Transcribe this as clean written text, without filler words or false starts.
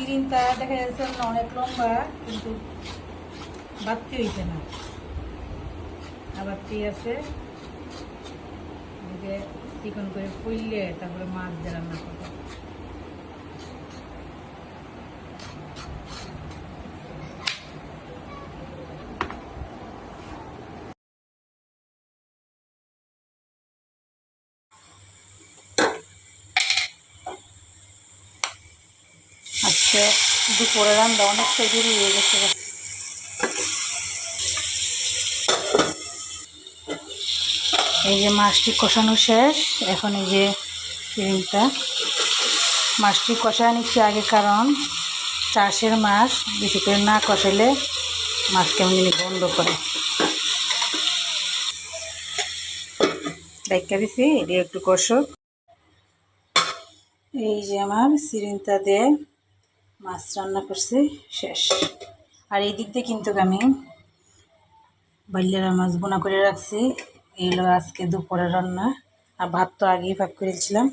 চিরিনটা দেখা যাচ্ছে অনেক লম্বা, কিন্তু বাড়তি হইছে না। আবার আছে এদিকে চিকন করে ফুললে তারপরে মাছ দিয়ে রান্না করবো। আজকে দুপুরে রান্না অনেকটাই দেরি হয়ে গেছে। এই যে মাছটি কষানো শেষ, এখন এই যে চিংড়িটা মাছটি কষায় নিচ্ছি আগে, কারণ চাষের মাছ বেশি করে না কষালে মাছ কেমন জিনিস বন্ধ করে। ডাইকা দিছি, এটি একটু কষক। এই যে আমার চিরিনটা দিয়ে মাছ রান্না করছি শেষ। আর এই দিক দিয়ে কিন্তু আমি বাইলেরা মাছ বোনা করে রাখছি। এই হলো আজকে দুপুরের রান্না। আর ভাত তো আগেই ভাগ করেছিলাম।